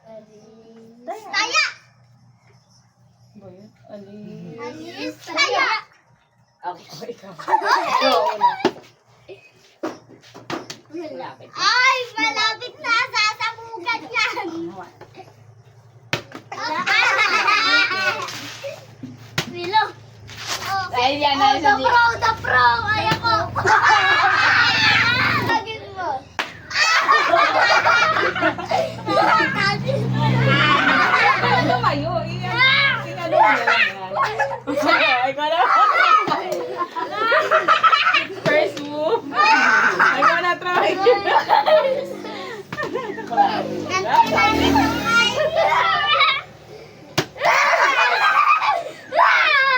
Taya! Ba yun? Alis. Alis, taya! Okay, ikaw. Ikaw una. Malapit. Ay, malapit na! Sasabugan yan! Milo! Dahil yan na The pro! The pro! Ay ako! Lagin mo! Ano tumayo? Ingano mo yan. Ikaw na. First move. Ikaw na, try.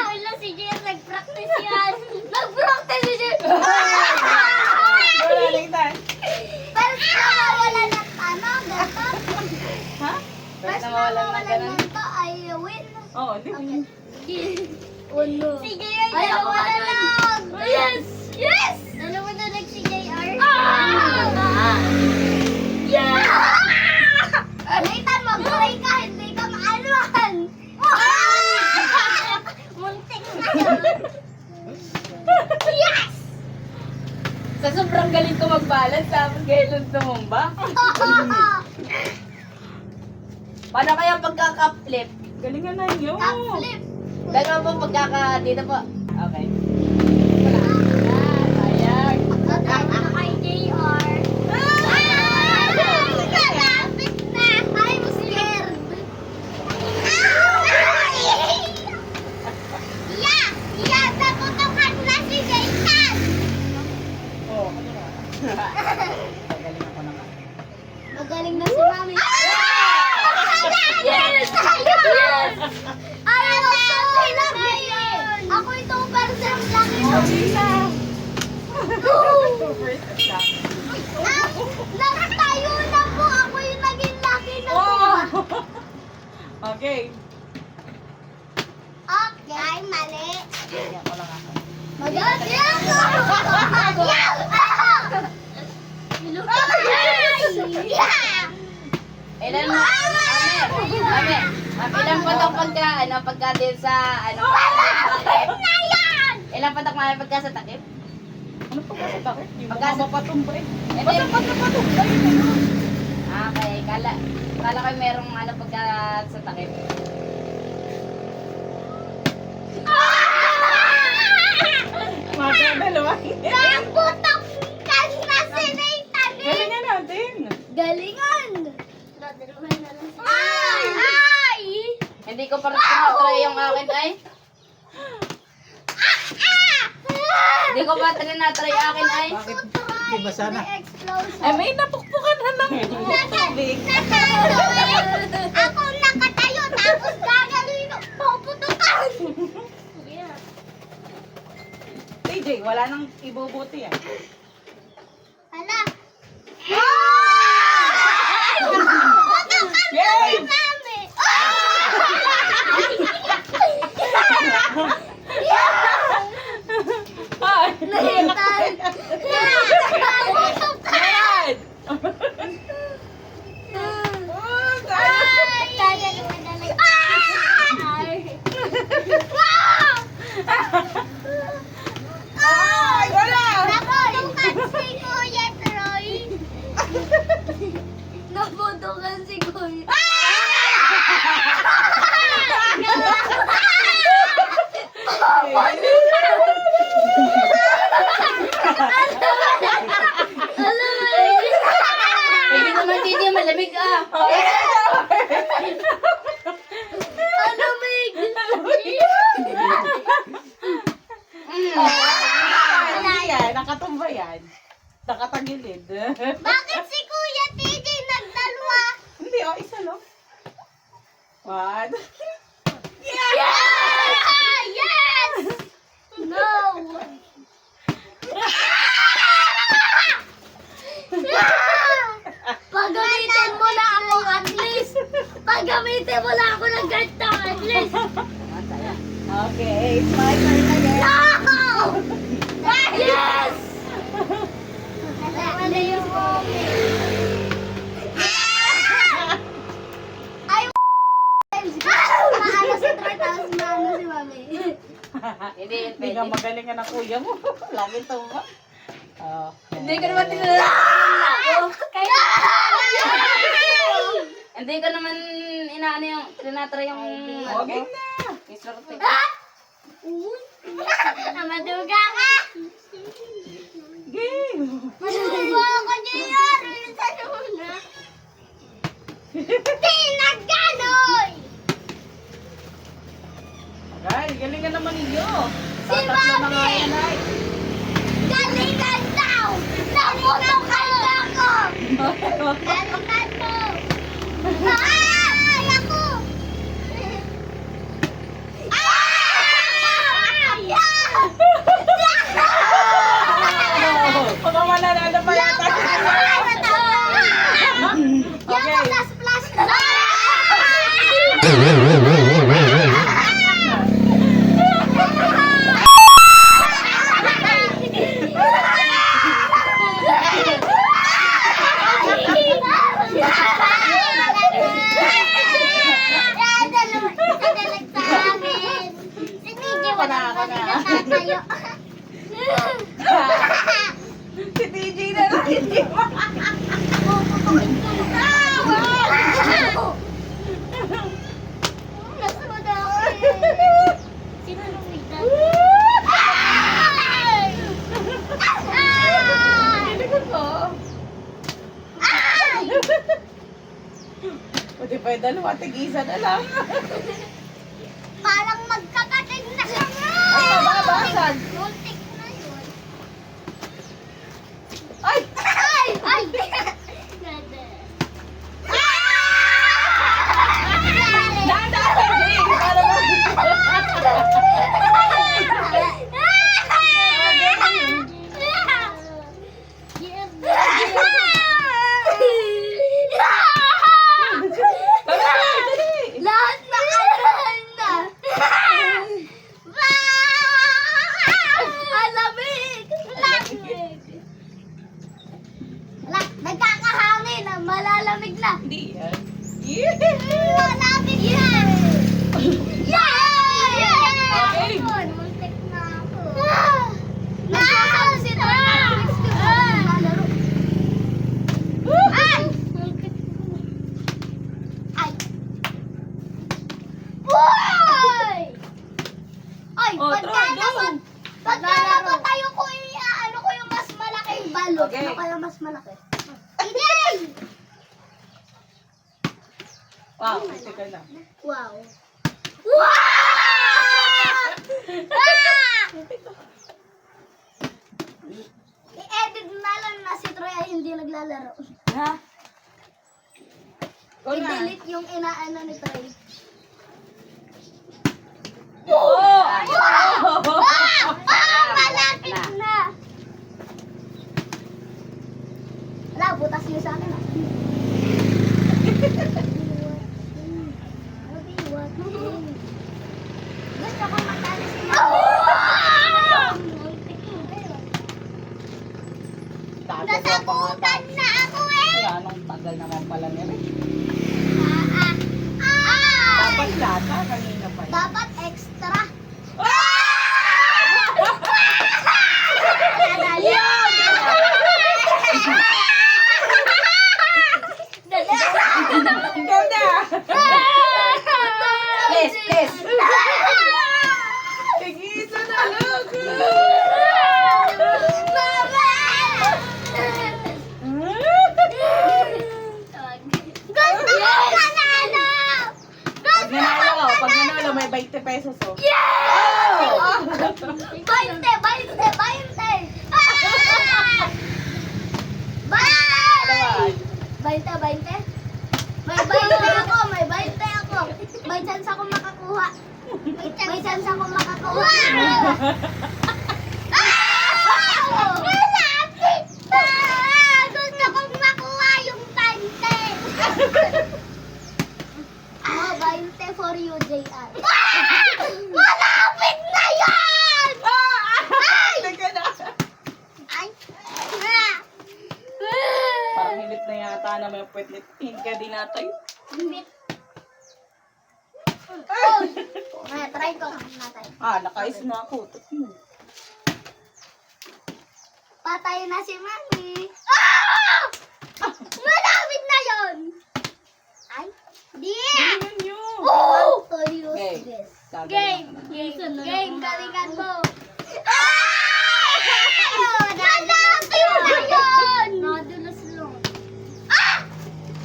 Wala si Jer, nag-practice yan. Nag-practice si Jer. Baliktad. Pero sila mawala ng ano, ganito. Ha? Mas Basta mawalan na mawalan ganun. ganito ay win. Oo, di ba? Uno. Si JR, dalawa na lang. Yes! Yes! Dalawa na lang si JR. Yeah! Nathan, mag-pray ka, hindi ka maanuhan. Muntik na yun. Yes! Sa sobrang galing ko mag-balance, tapos ngayon tumumba. Paano kaya pagkaka-flip? Galingan na yun. Flip. Dalawa po pagkaka dito po. Okay. Sayang. Patay na kay JR. Kalapit na. I'm scared. Yeah! Yeah! Naputukan na si Nathan! Oo. Galing ako naman. Magaling na si Mami. Yes! Yes! Ayaw ko sa ngayon! Ako itong person lang ito. First attack. Nagtayo na po! Ako yung naging laki na po. Okay. Okay, mali. Ganyan ko lang ako. Magaling ako! Yeah! Ilan mo? Mami, ilan patak pagka, pagka din sa, takip? Na yan! Ilan patak mami pagka sa takip? Ano pagka sa takip? Yung Pagka sa patumbay. Hindi. Pagka patumbay. Okay, kala ko merong pagka sa takip. Mga dalawa. Naputok ka na si Nathan eh! Galingan natin. Galingan! Ay! Ay! Hindi ko pa rin tinatry yung akin ay. Hindi ko pa rin natry akin ay. Bakit? Di ba sana? May explosion. Ay, may napukpukan na ng tubig. Nakatayo eh! Ako nakatayo tapos gagawin ko puputukan! TJ, wala nang ibubuti yan. Hala! Yay! Mami! Ay! Nathan! Yan! Ay, wala! Naputukan si Kuya. Hindi naman hindi malamig ah. Ano, Meg? Hindi yan, nakatumba yan. Nakatagilid. Bakit si Kuya TJ nagdalwa? Hindi, isa lang. What? Yes! No! Pagamitin mo na ako at least. Pagamitin mo na ako ng ganito at least. Okay, it's my turn again. No! Yes! Ano yung moment? Hindi yun Hindi ka pwede. magaling ka ng kuya mo. Lagi tumba. Oh. Hindi ko naman tinanong. Kaya! Hindi ko naman inaano yung, tinatry yung, Okay na. yung sorte. Namaduga ka! Game. Masubo ako, Junior! Bilisan mo na! Tinaganoy! Ay, galing ka naman ninyo. Si Tatatlo na nga Mami! yan ay. Galingan daw! Namutukan na ako! Galingan mo! Ay! Ako! Ay! Baka mananalo pa yata si Okay. Plus, plus! Si TJ na lang. Hindi mo. Hindi ko. Pwede pa yung dalawa, tig-isa na lang. Parang magkakatig na siya. Ay, babasag. Muntik na yun. Ay! Ay! Ay! Daan-daan, TJ! Para Lahat na kanahan na. Alamig! Lamig! Nagkakahangin na, malalamig na. Hindi yan. Malapit yan! Yay! Okay. Muntik na ako. Nagsasabi na lalaro. Ay! Ay! Boy! Ay, Oh, pagka try, go. napatayo ko, ano ko yung mas malaking balot. Okay. Ano kaya mas malaki? Hindi! Wow, ito ka na. Wow. Wow! I-edit na lang na si Troy ay hindi naglalaro. Ha? Ikaw na. I-delete yung inaano ni Troy. Oh! Malapit na! Wala, butas niyo sa akin. Gusto ko matalo si Nasabutan na ako eh! Kaya anong tagal naman pala nila. Ay! Dapat lata, kanina pa yun. Dapat extra. Ikaw na! Please, please. Tig-isa na lang! Gusto ko panalo! Pag nanalo ka, pag nanalo may 20 pesos oh. Yeah! 20! 20! 20! Dalawa. 20! May 20 ako! May 20 ako! May chance ako makakuha! May chance ako makakuha! Malapit na! Gusto kong makuha yung 20! Oh, 20 for you, JR. Malapit na yan! Teka na. Ay! Parang hilit na yata na may pwetlit. Hindi ka din natin. Bit. Try ko natin. Nakais na ako. Patay na si Mami. Ah! Malapit na yon. Ay, di. Galingan nyo. Oh! To use Okay. this. Sabi Game. na. Game. Galingan mo. Malapit na yon. Nadulas lang. Ah!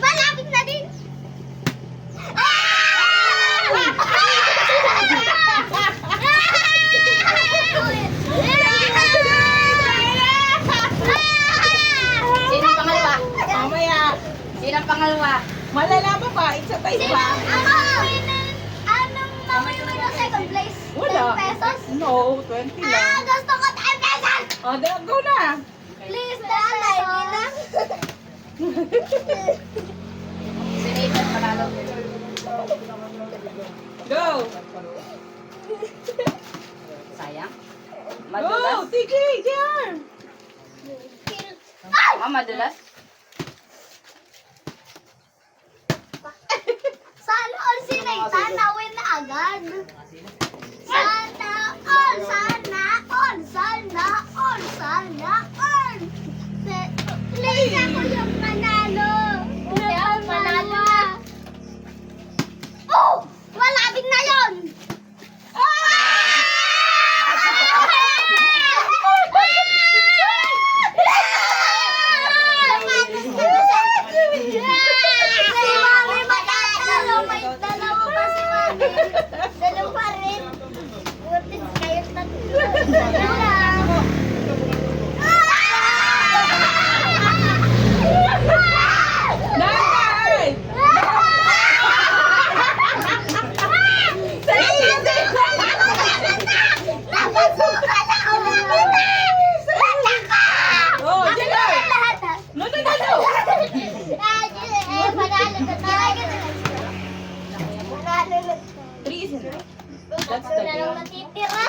Malapit na din. Sino ang pangalawa? Mamaya. Sino ang pangalawa? Malalaman pa. Isa tayo pa. Anong naman yung second place? Wala. 10 pesos? No, 20 lang. Gusto ko 10 pesos! Go na. Please, 10 pesos. Si Nathan panalo. Go. Sayang. Go. Madulas. TJ, JR. Madulas. Sana all si Nathan na-win na agad. Sana all, sana all, sana all, sana all. Please, ako yung manalo. Ako manalo. Oh! Malapit na yun! Si Mami matatalo. May dalawa pa si Mami. Dalawa pa rin. Buti kayo tatlo. Dalawa. Nanay. Napasukan ako. Oh, JR. Lahat ha. No. Panalo na tayo. Panalo na. 3 is enough. That's Ako the na lang game. natitira.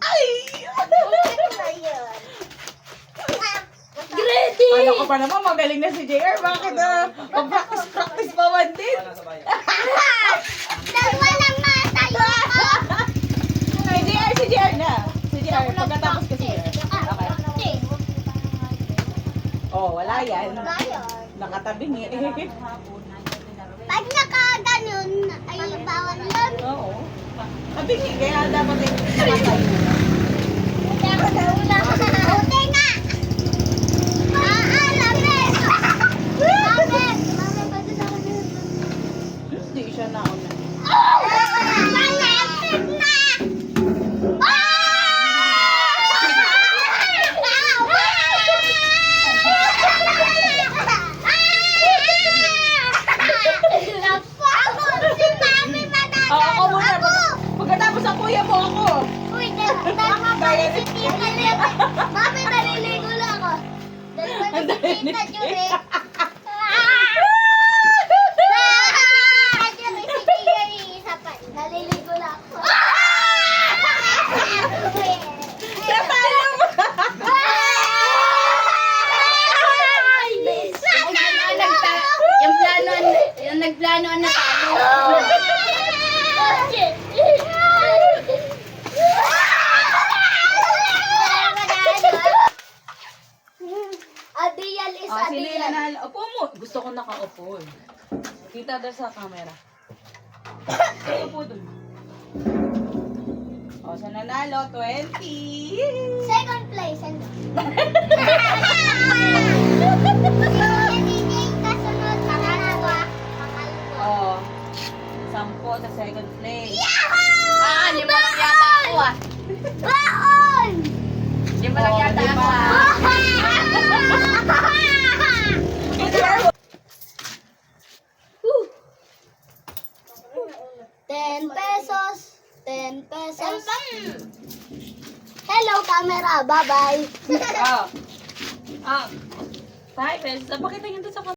Ay! Na yun. Grady! Kala ko pa naman magaling na si JR. Bakit practice pa man din? Dalawa lang na tayo ako. Si JR na. Si JR, pagkatapos kasi JR. Okay. Oh, wala yan. Ngayon, Nakatabing eh. pag nakaganon, ay bawal yun. Oo. Tabing eh, kaya dapat eh, nakatayo. Okay na! Lamig! Lamig! Lamig ba doon ako dito? Hindi siya nauna. Malapit na! Si Mami manalo! Ako muna. Pagkatapos ang kuya mo ako. Uy, dalawa pa rin si Tita Julie. Mami, naliligo lang ako. Dalawa na si Tita Julie. Julie, si Tita isa pa. Naliligo lang ako. Yung nagplano na talo. Adiyal is Ah, sino yung Adiyal. nanalo? Upo mo. Gusto ko nakaupo eh. Kita doon sa camera. Upo doon. O, sa nanalo, 20. Second place. Yung kasunod, pangalawa. O, 10 sa second place. Lima lang yata ako ah. Baon! Lima lang yata ako ah. ₱10. 10 pesos. Hello, camera. Bye-bye. Oh. Ah. 5 pesos. Pakita nyo doon sa